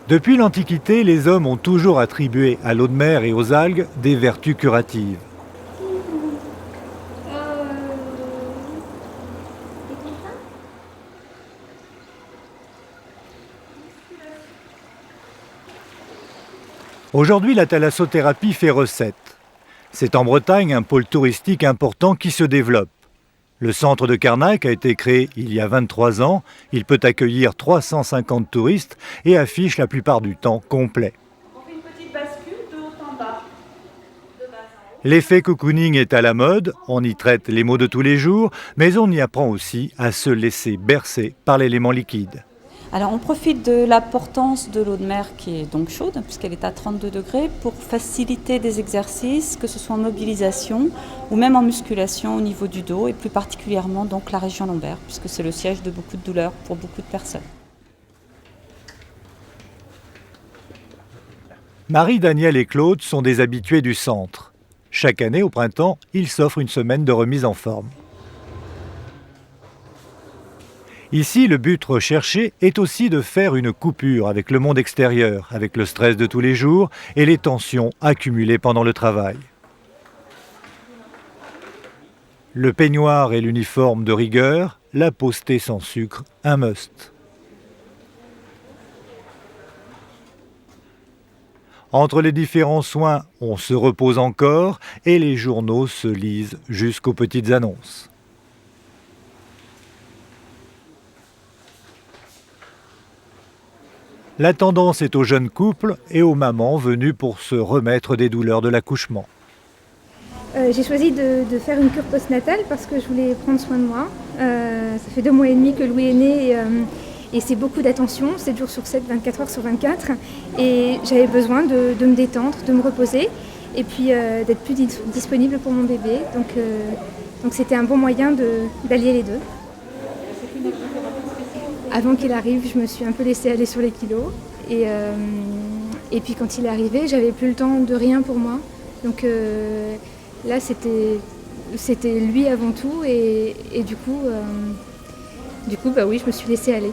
Depuis l'Antiquité, les hommes ont toujours attribué à l'eau de mer et aux algues des vertus curatives. Aujourd'hui, la thalassothérapie fait recette. C'est en Bretagne un pôle touristique important qui se développe. Le centre de Carnac a été créé il y a 23 ans. Il peut accueillir 350 touristes et affiche la plupart du temps complet. On fait une petite bascule de haut en bas. L'effet cocooning est à la mode. On y traite les maux de tous les jours, mais on y apprend aussi à se laisser bercer par l'élément liquide. Alors on profite de la portance de l'eau de mer qui est donc chaude, puisqu'elle est à 32 degrés, pour faciliter des exercices, que ce soit en mobilisation ou même en musculation au niveau du dos, et plus particulièrement donc la région lombaire, puisque c'est le siège de beaucoup de douleurs pour beaucoup de personnes. Marie, Daniel et Claude sont des habitués du centre. Chaque année, au printemps, ils s'offrent une semaine de remise en forme. Ici, le but recherché est aussi de faire une coupure avec le monde extérieur, avec le stress de tous les jours et les tensions accumulées pendant le travail. Le peignoir et l'uniforme de rigueur, la postée sans sucre, un must. Entre les différents soins, on se repose encore et les journaux se lisent jusqu'aux petites annonces. La tendance est aux jeunes couples et aux mamans venues pour se remettre des douleurs de l'accouchement. J'ai choisi de faire une cure postnatale parce que je voulais prendre soin de moi. Ça fait 2 mois et demi que Louis est né et c'est beaucoup d'attention, 7 jours sur 7, 24 heures sur 24. Et j'avais besoin de me détendre, de me reposer et puis d'être plus disponible pour mon bébé. Donc c'était un bon moyen d'allier les deux. Avant qu'il arrive, je me suis un peu laissée aller sur les kilos. Et puis quand il est arrivé, j'avais plus le temps de rien pour moi. Donc là, c'était lui avant tout. Et du coup, bah oui, je me suis laissée aller.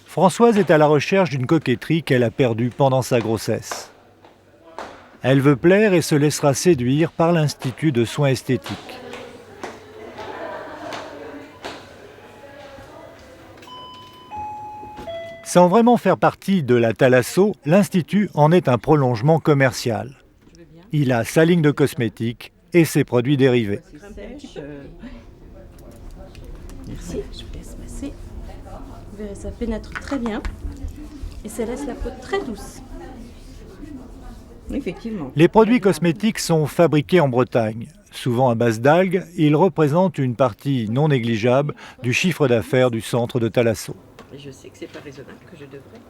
Françoise est à la recherche d'une coquetterie qu'elle a perdue pendant sa grossesse. Elle veut plaire et se laissera séduire par l'Institut de soins esthétiques. Sans vraiment faire partie de la thalasso, l'Institut en est un prolongement commercial. Il a sa ligne de cosmétiques et ses produits dérivés. Merci, je vous laisse passer. Vous verrez, ça pénètre très bien et ça laisse la peau très douce. Effectivement. Les produits cosmétiques sont fabriqués en Bretagne. Souvent à base d'algues, ils représentent une partie non négligeable du chiffre d'affaires du centre de thalasso. Je sais que c'est pas raisonnable, que je devrais.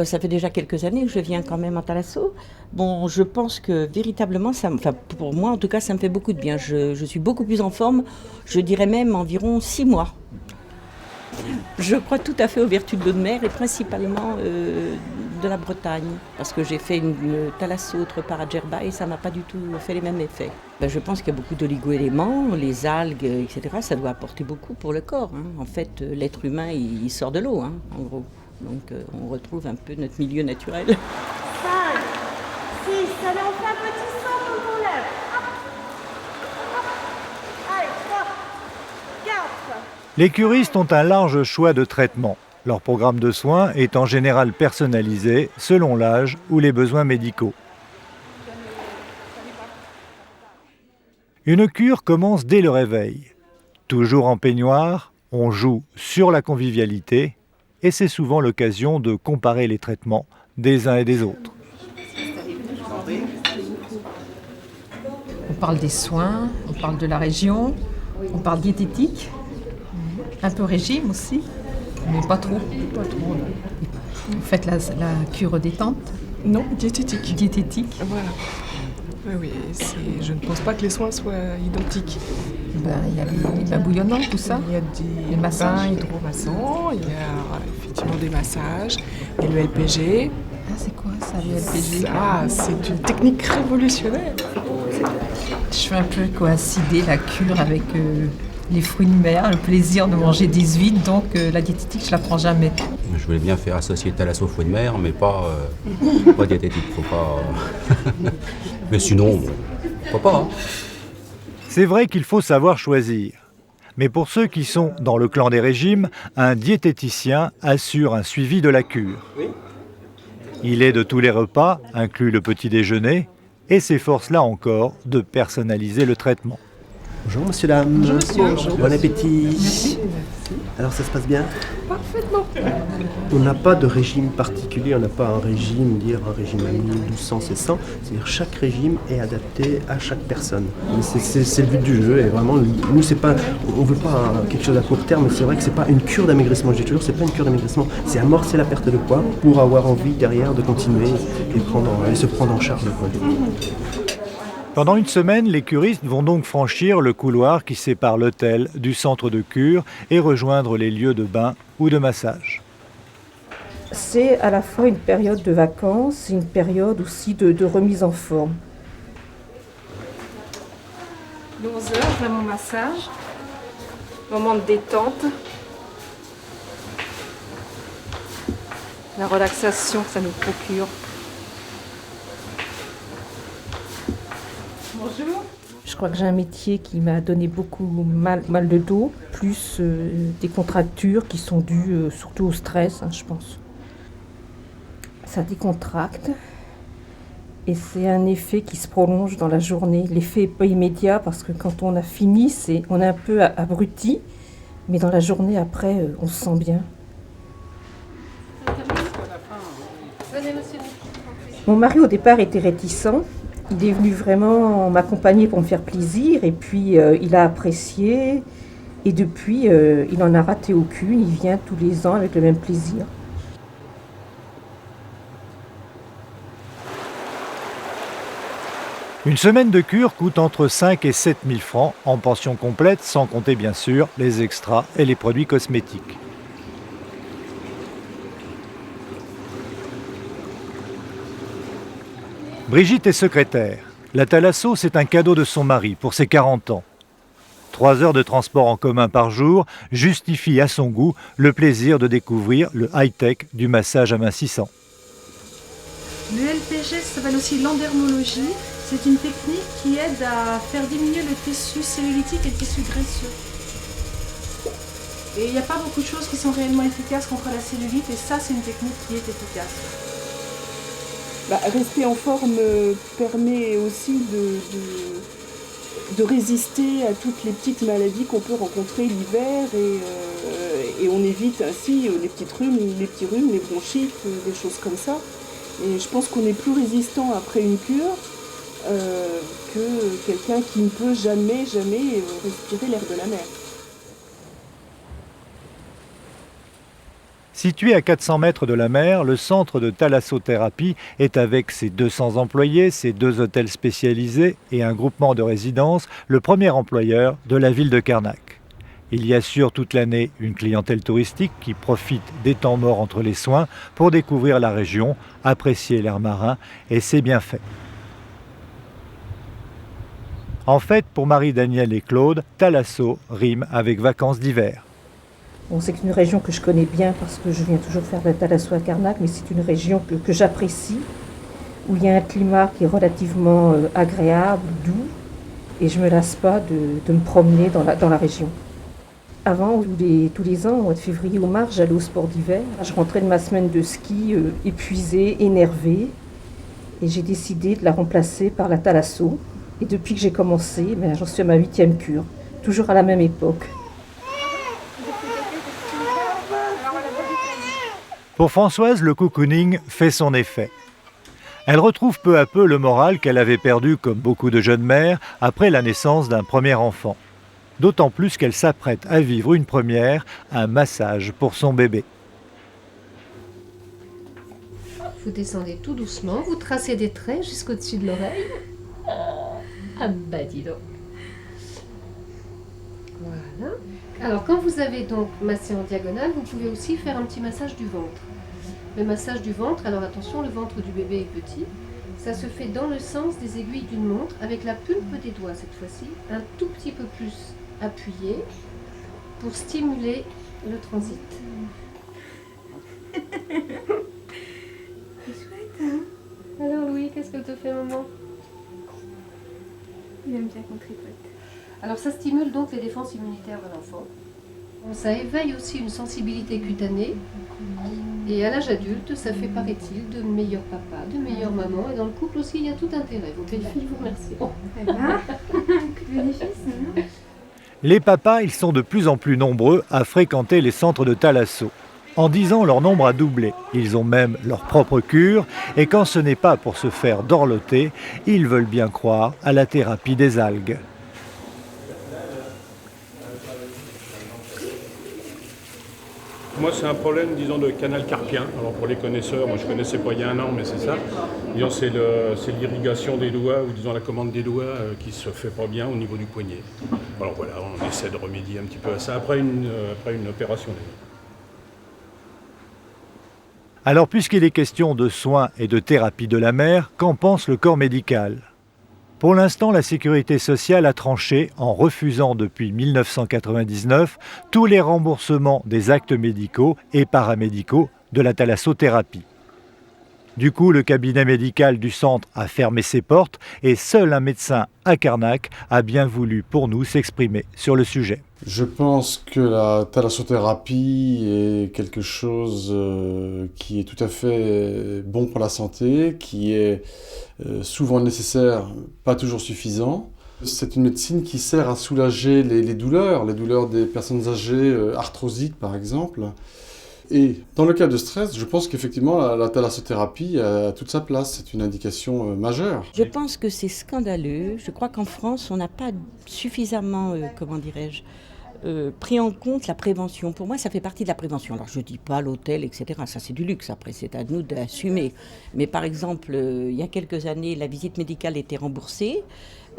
Ça fait déjà quelques années que je viens quand même en thalasso. Bon, je pense que véritablement, pour moi en tout cas, ça me fait beaucoup de bien. Je suis beaucoup plus en forme, je dirais même environ 6 mois. Je crois tout à fait aux vertus de l'eau de mer et principalement de la Bretagne. Parce que j'ai fait une thalasso autre part à Djerba et ça n'a pas du tout fait les mêmes effets. Je pense qu'il y a beaucoup d'oligo-éléments, les algues, etc. Ça doit apporter beaucoup pour le corps. En fait, l'être humain, il sort de l'eau, en gros. Donc on retrouve un peu notre milieu naturel. 5, 6, allez, on fait un petit saut quand on lève. Allez, 3, 4. Les curistes ont un large choix de traitements. Leur programme de soins est en général personnalisé selon l'âge ou les besoins médicaux. Une cure commence dès le réveil. Toujours en peignoir, on joue sur la convivialité et c'est souvent l'occasion de comparer les traitements des uns et des autres. On parle des soins, on parle de la région, on parle diététique, un peu régime aussi, mais pas trop. Vous faites la cure détente? Non, diététique. Diététique. Voilà. Oui, je ne pense pas que les soins soient identiques. Il y a les bains bouillonnants, tout ça. Il y a Les massages. bains hydromassants, il y a effectivement des massages, et le LPG. Ah, c'est quoi ça, le LPG? C'est une technique révolutionnaire. Je fais un peu coïncider la cure avec les fruits de mer, le plaisir de manger des huîtres, donc la diététique, je la prends jamais. Je voulais bien faire associer thalasso fruits de mer, mais pas diététique, faut pas. Mais sinon, pourquoi pas. Hein. C'est vrai qu'il faut savoir choisir. Mais pour ceux qui sont dans le clan des régimes, un diététicien assure un suivi de la cure. Il est de tous les repas, inclus le petit déjeuner, et s'efforce là encore de personnaliser le traitement. Bonjour monsieur, dame. Bonjour monsieur. Bonjour. Bon appétit. Merci. Alors ça se passe bien? Parfaitement. On n'a pas de régime particulier, on n'a pas un régime, un régime à 1200, c'est 100. C'est-à-dire chaque régime est adapté à chaque personne. C'est le but du jeu et vraiment, nous c'est pas, on veut pas quelque chose à court terme, mais c'est vrai que c'est pas une cure d'amaigrissement. Je dis toujours, c'est pas une cure d'amaigrissement, c'est amorcer la perte de poids pour avoir envie derrière de continuer et se prendre en charge le poids. Pendant une semaine, les curistes vont donc franchir le couloir qui sépare l'hôtel du centre de cure et rejoindre les lieux de bain ou de massage. C'est à la fois une période de vacances et une période aussi de remise en forme. 11h, vraiment massage. Moment de détente. La relaxation que ça nous procure. Bonjour. Je crois que j'ai un métier qui m'a donné beaucoup mal de dos, plus des contractures qui sont dues surtout au stress, je pense. Ça décontracte et c'est un effet qui se prolonge dans la journée. L'effet n'est pas immédiat parce que quand on a fini, on est un peu abruti, mais dans la journée après, on se sent bien. Mon mari au départ était réticent. Il est venu vraiment m'accompagner pour me faire plaisir et puis il a apprécié et depuis il n'en a raté aucune, il vient tous les ans avec le même plaisir. Une semaine de cure coûte entre 5 et 7 000 francs en pension complète, sans compter bien sûr les extras et les produits cosmétiques. Brigitte est secrétaire. La thalasso, c'est un cadeau de son mari pour ses 40 ans. 3 heures de transport en commun par jour justifient à son goût le plaisir de découvrir le high-tech du massage amincissant. Le LPG, ça s'appelle aussi l'endermologie. C'est une technique qui aide à faire diminuer le tissu cellulitique et le tissu graisseux. Et il n'y a pas beaucoup de choses qui sont réellement efficaces contre la cellulite et ça, c'est une technique qui est efficace. Rester en forme permet aussi de résister à toutes les petites maladies qu'on peut rencontrer l'hiver et on évite ainsi les petits rhumes, les bronchites, des choses comme ça. Et je pense qu'on est plus résistant après une cure que quelqu'un qui ne peut jamais respirer l'air de la mer. Situé à 400 mètres de la mer, le centre de thalassothérapie est avec ses 200 employés, ses 2 hôtels spécialisés et un groupement de résidences, le premier employeur de la ville de Carnac. Il y assure toute l'année une clientèle touristique qui profite des temps morts entre les soins pour découvrir la région, apprécier l'air marin et ses bienfaits. En fait, pour Marie-Danielle et Claude, thalasso rime avec vacances d'hiver. Bon, c'est une région que je connais bien parce que je viens toujours faire de la thalasso à Carnac, mais c'est une région que j'apprécie, où il y a un climat qui est relativement agréable, doux, et je ne me lasse pas de me promener dans la région. Avant, tous les ans, au mois de février ou mars, j'allais au sport d'hiver. Je rentrais de ma semaine de ski épuisée, énervée, et j'ai décidé de la remplacer par la thalasso. Et depuis que j'ai commencé, j'en suis à ma 8e cure, toujours à la même époque. Pour Françoise, le cocooning fait son effet. Elle retrouve peu à peu le moral qu'elle avait perdu, comme beaucoup de jeunes mères, après la naissance d'un premier enfant. D'autant plus qu'elle s'apprête à vivre une première, un massage pour son bébé. Vous descendez tout doucement, vous tracez des traits jusqu'au-dessus de l'oreille. Ah bah dis donc. Voilà. Alors quand vous avez donc massé en diagonale, vous pouvez aussi faire un petit massage du ventre. Le massage du ventre, alors attention, le ventre du bébé est petit. Ça se fait dans le sens des aiguilles d'une montre, avec la pulpe des doigts cette fois-ci, un tout petit peu plus appuyé pour stimuler le transit. C'est chouette, hein? Alors oui, qu'est-ce que te fait maman? Il aime bien qu'on tripote. Alors ça stimule donc les défenses immunitaires de l'enfant. Ça éveille aussi une sensibilité cutanée. Et à l'âge adulte, ça fait, paraît-il, de meilleurs papas, de meilleures mamans. Et dans le couple aussi, il y a tout intérêt. Vos belles filles vous remercient. Eh ben, que bénéfice, hein? Les papas, ils sont de plus en plus nombreux à fréquenter les centres de thalasso. En 10 ans, leur nombre a doublé. Ils ont même leur propre cure. Et quand ce n'est pas pour se faire dorloter, ils veulent bien croire à la thérapie des algues. Moi, c'est un problème, disons, de canal carpien. Alors, pour les connaisseurs, moi, je ne connaissais pas il y a un an, mais c'est ça. Disons, c'est l'irrigation des doigts, ou disons, la commande des doigts qui ne se fait pas bien au niveau du poignet. Alors, voilà, on essaie de remédier un petit peu à ça après une opération. Alors, puisqu'il est question de soins et de thérapie de la mère, qu'en pense le corps médical ? Pour l'instant, la Sécurité sociale a tranché en refusant depuis 1999 tous les remboursements des actes médicaux et paramédicaux de la thalassothérapie. Du coup, le cabinet médical du centre a fermé ses portes et seul un médecin à Carnac a bien voulu pour nous s'exprimer sur le sujet. Je pense que la thalassothérapie est quelque chose qui est tout à fait bon pour la santé, qui est souvent nécessaire, pas toujours suffisant. C'est une médecine qui sert à soulager les douleurs des personnes âgées, arthrosiques par exemple. Et dans le cas de stress, je pense qu'effectivement la thalassothérapie a toute sa place, c'est une indication majeure. Je pense que c'est scandaleux. Je crois qu'en France, on n'a pas suffisamment, pris en compte la prévention. Pour moi, ça fait partie de la prévention. Alors, je ne dis pas l'hôtel, etc. Ça, c'est du luxe. Après, c'est à nous d'assumer. Mais par exemple, il y a quelques années, la visite médicale était remboursée.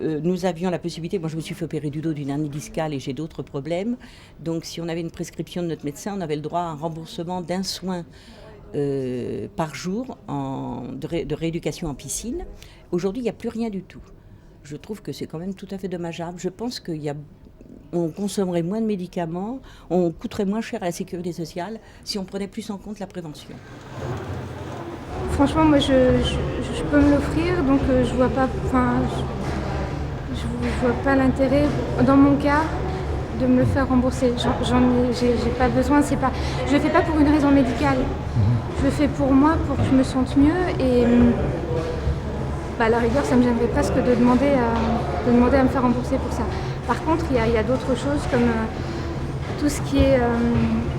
Nous avions la possibilité, moi je me suis fait opérer du dos d'une hernie discale et j'ai d'autres problèmes. Donc si on avait une prescription de notre médecin, on avait le droit à un remboursement d'un soin par jour de rééducation en piscine. Aujourd'hui, il n'y a plus rien du tout. Je trouve que c'est quand même tout à fait dommageable. Je pense qu'on consommerait moins de médicaments, on coûterait moins cher à la sécurité sociale si on prenait plus en compte la prévention. Franchement, moi je peux me l'offrir, donc je vois pas... Je vois pas l'intérêt, dans mon cas, de me le faire rembourser. J'ai pas besoin, je le fais pas pour une raison médicale. Je le fais pour moi, pour que je me sente mieux et à la rigueur, ça me gênerait presque de demander à me faire rembourser pour ça. Par contre, il y a d'autres choses comme tout ce qui est,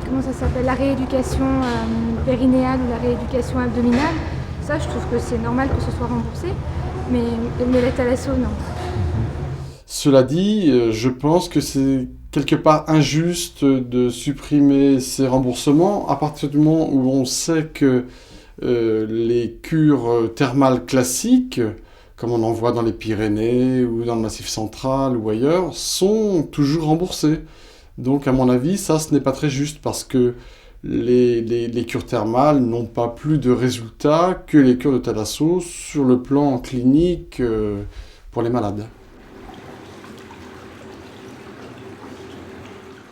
comment ça s'appelle, la rééducation périnéale ou la rééducation abdominale. Ça, je trouve que c'est normal que ce soit remboursé, mais la thalasso, non. Cela dit, je pense que c'est quelque part injuste de supprimer ces remboursements à partir du moment où on sait que les cures thermales classiques, comme on en voit dans les Pyrénées ou dans le Massif central ou ailleurs, sont toujours remboursées. Donc à mon avis, ça ce n'est pas très juste parce que les cures thermales n'ont pas plus de résultats que les cures de thalasso sur le plan clinique pour les malades.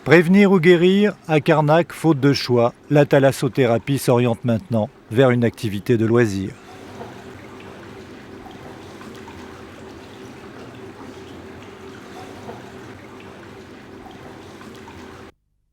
Prévenir ou guérir, à Carnac, faute de choix, la thalassothérapie s'oriente maintenant vers une activité de loisir.